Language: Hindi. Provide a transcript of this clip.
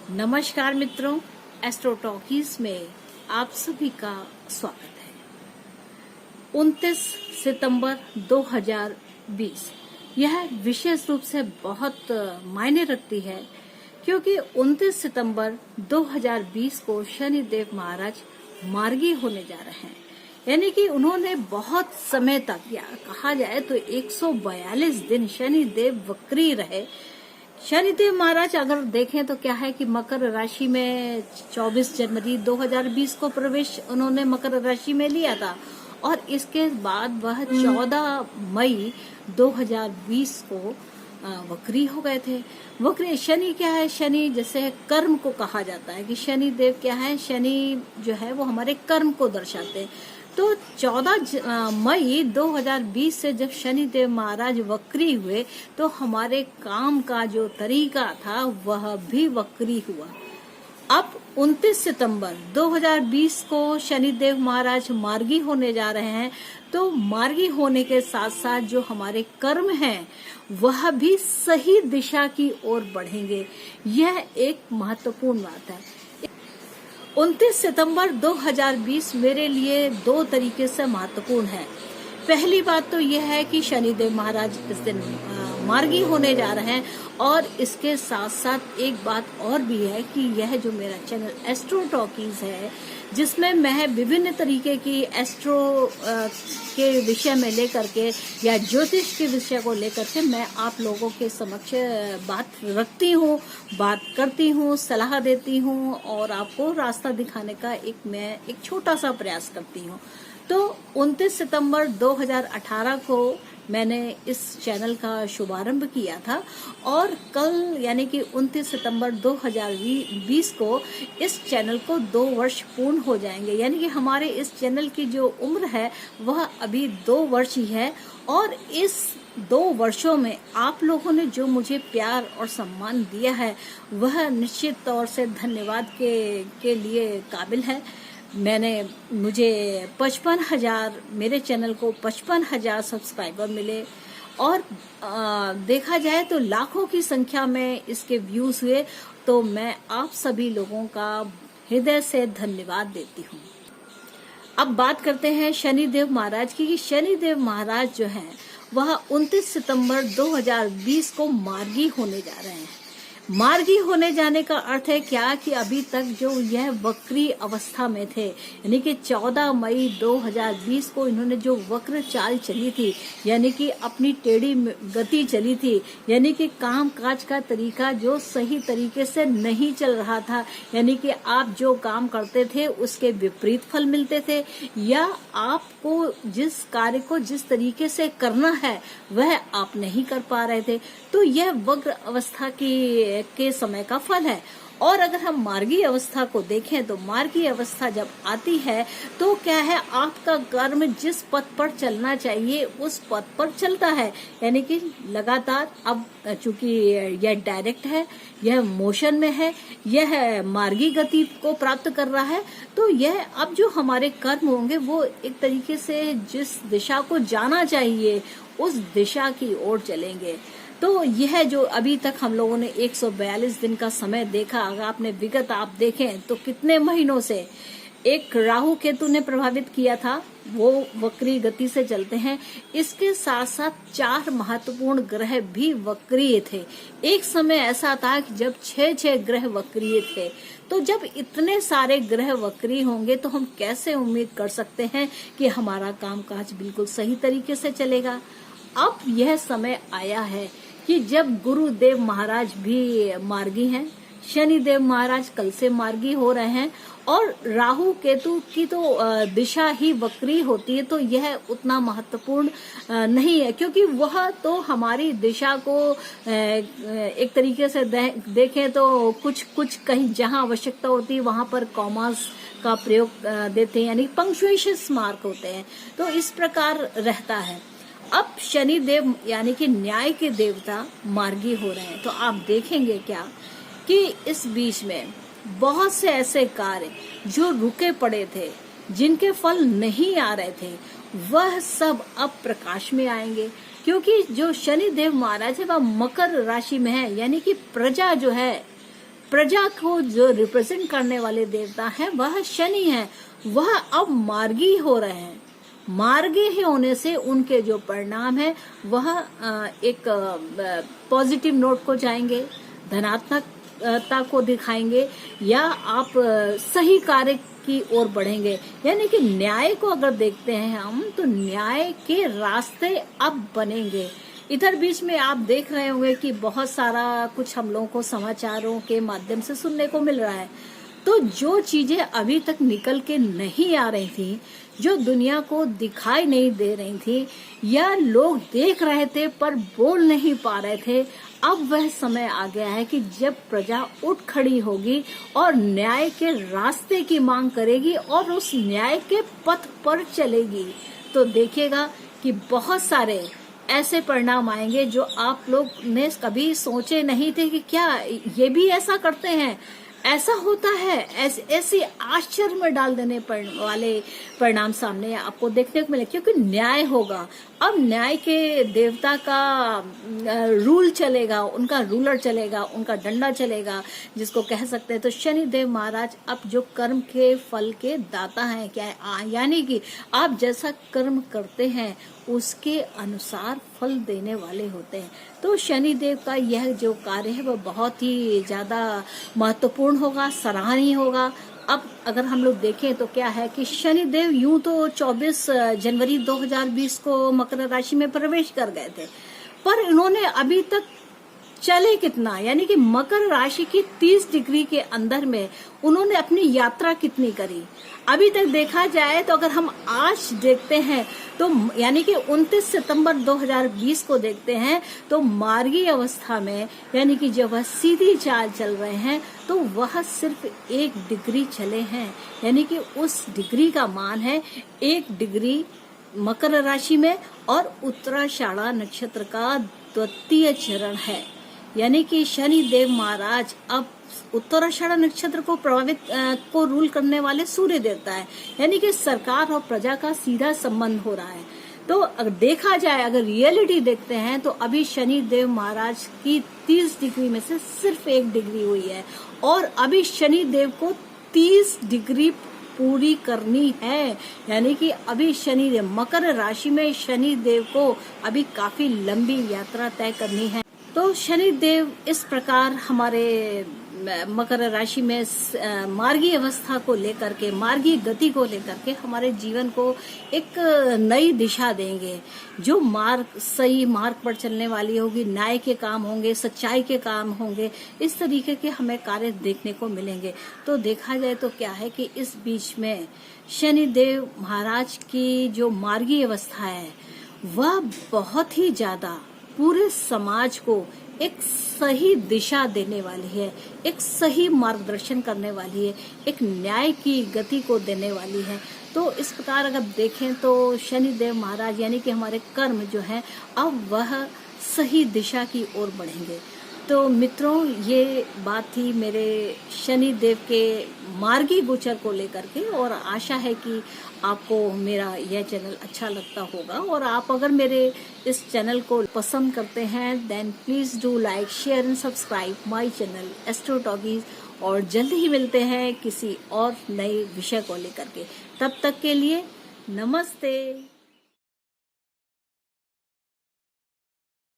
नमस्कार मित्रों, एस्ट्रो टॉकीज में आप सभी का स्वागत है। 29 सितंबर 2020 यह विशेष रूप से बहुत मायने रखती है क्योंकि 29 सितंबर 2020 को शनिदेव महाराज मार्गी होने जा रहे हैं। यानी कि उन्होंने बहुत समय तक, या कहा जाए तो 142 दिन शनिदेव वक्री रहे। शनिदेव महाराज अगर देखें तो क्या है कि मकर राशि में 24 जनवरी 2020 को प्रवेश उन्होंने मकर राशि में लिया था और इसके बाद वह 14 मई 2020 को वक्री हो गए थे। वक्री शनि क्या है? शनि जैसे कर्म को कहा जाता है कि शनि देव क्या है, शनि जो है वो हमारे कर्म को दर्शाते हैं। तो 14 मई 2020 से जब शनिदेव महाराज वक्री हुए तो हमारे काम का जो तरीका था वह भी वक्री हुआ। अब 29 सितंबर 2020 को शनिदेव महाराज मार्गी होने जा रहे हैं। तो मार्गी होने के साथ साथ जो हमारे कर्म हैं वह भी सही दिशा की ओर बढ़ेंगे। यह एक महत्वपूर्ण बात है। 29 सितंबर 2020 मेरे लिए दो तरीके से महत्वपूर्ण है। पहली बात तो यह है कि शनिदेव महाराज इस दिन मार्गी होने जा रहे हैं और इसके साथ साथ एक बात और भी है कि यह जो मेरा चैनल एस्ट्रो टॉकीज है, जिसमें मैं विभिन्न तरीके की एस्ट्रो के विषय में लेकर के या ज्योतिष के विषय को लेकर के मैं आप लोगों के समक्ष बात रखती हूँ, बात करती हूँ, सलाह देती हूँ और आपको रास्ता दिखाने का मैं एक छोटा सा प्रयास करती हूँ। तो 29 सितंबर 2018 को मैंने इस चैनल का शुभारंभ किया था और कल यानी कि 29 सितंबर 2020 को इस चैनल को 2 वर्ष पूर्ण हो जाएंगे। यानी कि हमारे इस चैनल की जो उम्र है वह अभी 2 वर्ष ही है और इस 2 वर्षों में आप लोगों ने जो मुझे प्यार और सम्मान दिया है वह निश्चित तौर से धन्यवाद के लिए काबिल है। मुझे 55,000 मेरे चैनल को 55,000 सब्सक्राइबर मिले और देखा जाए तो लाखों की संख्या में इसके व्यूज हुए। तो मैं आप सभी लोगों का हृदय से धन्यवाद देती हूँ। अब बात करते हैं शनिदेव महाराज की। शनिदेव महाराज जो हैं वह 29 सितंबर 2020 को मार्गी होने जा रहे हैं। मार्गी होने जाने का अर्थ है क्या कि अभी तक जो यह वक्री अवस्था में थे, यानी कि 14 मई 2020 को इन्होंने जो वक्र चाल चली थी, यानी कि अपनी टेढ़ी गति चली थी, यानी कि काम काज का तरीका जो सही तरीके से नहीं चल रहा था, यानी कि आप जो काम करते थे उसके विपरीत फल मिलते थे या आपको जिस कार्य को जिस तरीके से करना है वह आप नहीं कर पा रहे थे। तो यह वक्र अवस्था के समय का फल है। और अगर हम मार्गी अवस्था को देखें तो मार्गी अवस्था जब आती है तो क्या है, आपका कर्म जिस पथ पर चलना चाहिए उस पथ पर चलता है, यानी कि लगातार। अब चूंकि यह डायरेक्ट है, यह मोशन में है, यह मार्गी गति को प्राप्त कर रहा है, तो यह अब जो हमारे कर्म होंगे वो एक तरीके से जिस दिशा को जाना चाहिए उस दिशा की ओर चलेंगे। तो यह जो अभी तक हम लोगों ने 142 दिन का समय देखा, अगर आपने विगत आप देखें तो कितने महीनों से एक राहु केतु ने प्रभावित किया था, वो वक्री गति से चलते हैं। इसके साथ साथ 4 महत्वपूर्ण ग्रह भी वक्रीय थे। एक समय ऐसा था कि जब 6 ग्रह वक्रीय थे। तो जब इतने सारे ग्रह वक्री होंगे तो हम कैसे उम्मीद कर सकते हैं कि हमारा कामकाज बिल्कुल सही तरीके से चलेगा। अब यह समय आया है कि जब गुरुदेव महाराज भी मार्गी हैं, शनिदेव महाराज कल से मार्गी हो रहे हैं और राहु केतु की तो दिशा ही वक्री होती है, तो यह उतना महत्वपूर्ण नहीं है क्योंकि वह तो हमारी दिशा को एक तरीके से देखें तो कुछ कहीं जहां आवश्यकता होती है वहां पर कॉमास का प्रयोग देते हैं, यानी पंक्चुएशन मार्क होते हैं। तो इस प्रकार रहता है। अब शनि देव यानी कि न्याय के देवता मार्गी हो रहे हैं। तो आप देखेंगे क्या कि इस बीच में बहुत से ऐसे कार्य जो रुके पड़े थे, जिनके फल नहीं आ रहे थे, वह सब अब प्रकाश में आएंगे क्योंकि जो शनि देव महाराज है वह मकर राशि में है, यानी कि प्रजा जो है प्रजा को जो रिप्रेजेंट करने वाले देवता हैं वह शनि हैं, वह अब मार्गी हो रहे हैं। मार्गी ही होने से उनके जो परिणाम है वह एक पॉजिटिव नोट को जाएंगे, धनात्मकता को दिखाएंगे, या आप सही कार्य की ओर बढ़ेंगे। यानी कि न्याय को अगर देखते हैं हम, तो न्याय के रास्ते अब बनेंगे। इधर बीच में आप देख रहे होंगे कि बहुत सारा कुछ हम लोगों को समाचारों के माध्यम से सुनने को मिल रहा है। तो जो चीजें अभी तक निकल के नहीं आ रही थी, जो दुनिया को दिखाई नहीं दे रही थी, या लोग देख रहे थे पर बोल नहीं पा रहे थे, अब वह समय आ गया है कि जब प्रजा उठ खड़ी होगी और न्याय के रास्ते की मांग करेगी और उस न्याय के पथ पर चलेगी, तो देखिएगा कि बहुत सारे ऐसे परिणाम आएंगे जो आप लोग ने कभी सोचे नहीं थे कि क्या ये भी ऐसा करते हैं, ऐसा होता है। ऐसी आश्चर्य में डाल देने वाले परिणाम सामने आपको देखने को मिले, क्योंकि न्याय होगा। अब न्याय के देवता का रूल चलेगा, उनका रूलर चलेगा, उनका डंडा चलेगा, जिसको कह सकते हैं। तो शनि देव महाराज अब जो कर्म के फल के दाता हैं, क्या है, यानी कि आप जैसा कर्म करते हैं उसके अनुसार फल देने वाले होते हैं। तो शनि देव का यह जो कार्य है वह बहुत ही ज्यादा महत्वपूर्ण होगा, सराहनीय होगा। अब अगर हम लोग देखें तो क्या है कि शनि देव यूं तो 24 जनवरी 2020 को मकर राशि में प्रवेश कर गए थे, पर इन्होंने अभी तक चले कितना, यानी कि मकर राशि की 30 डिग्री के अंदर में उन्होंने अपनी यात्रा कितनी करी। अभी तक देखा जाए तो अगर हम आज देखते हैं तो यानी कि 29 सितंबर 2020 को देखते हैं तो मार्गी अवस्था में, यानी कि जब वह सीधी चाल चल रहे हैं, तो वह सिर्फ 1 डिग्री चले हैं। यानी कि उस डिग्री का मान है 1 डिग्री मकर राशि में, और उत्तराषाढ़ा नक्षत्र का द्वितीय चरण है। यानी कि शनि देव महाराज अब उत्तराषाढ़ा नक्षत्र को प्रभावित को रूल करने वाले सूर्य देवता है, यानी कि सरकार और प्रजा का सीधा संबंध हो रहा है। तो अगर देखा जाए, अगर रियलिटी देखते हैं, तो अभी शनि देव महाराज की 30 डिग्री में से सिर्फ 1 डिग्री हुई है, और अभी शनि देव को 30 डिग्री पूरी करनी है। यानी कि अभी शनि देव मकर राशि में, शनि देव को अभी काफी लंबी यात्रा तय करनी है। तो शनि देव इस प्रकार हमारे मकर राशि में मार्गी अवस्था को लेकर के, मार्गी गति को लेकर के हमारे जीवन को एक नई दिशा देंगे। जो मार्ग, सही मार्ग पर चलने वाली होगी, न्याय के काम होंगे, सच्चाई के काम होंगे, इस तरीके के हमें कार्य देखने को मिलेंगे। तो देखा जाए तो क्या है कि इस बीच में शनि देव महाराज की जो मार्गी अवस्था है वह बहुत ही ज्यादा पूरे समाज को एक सही दिशा देने वाली है, एक सही मार्गदर्शन करने वाली है, एक न्याय की गति को देने वाली है। तो इस प्रकार अगर देखें तो शनि देव महाराज, यानी कि हमारे कर्म जो है, अब वह सही दिशा की ओर बढ़ेंगे। तो मित्रों, ये बात थी मेरे शनि देव के मार्गी गोचर को लेकर के, और आशा है कि आपको मेरा यह चैनल अच्छा लगता होगा। और आप अगर मेरे इस चैनल को पसंद करते हैं, then please do like, share and subscribe my channel astro talkies. और जल्द ही मिलते हैं किसी और नए विषय को लेकर के। तब तक के लिए नमस्ते।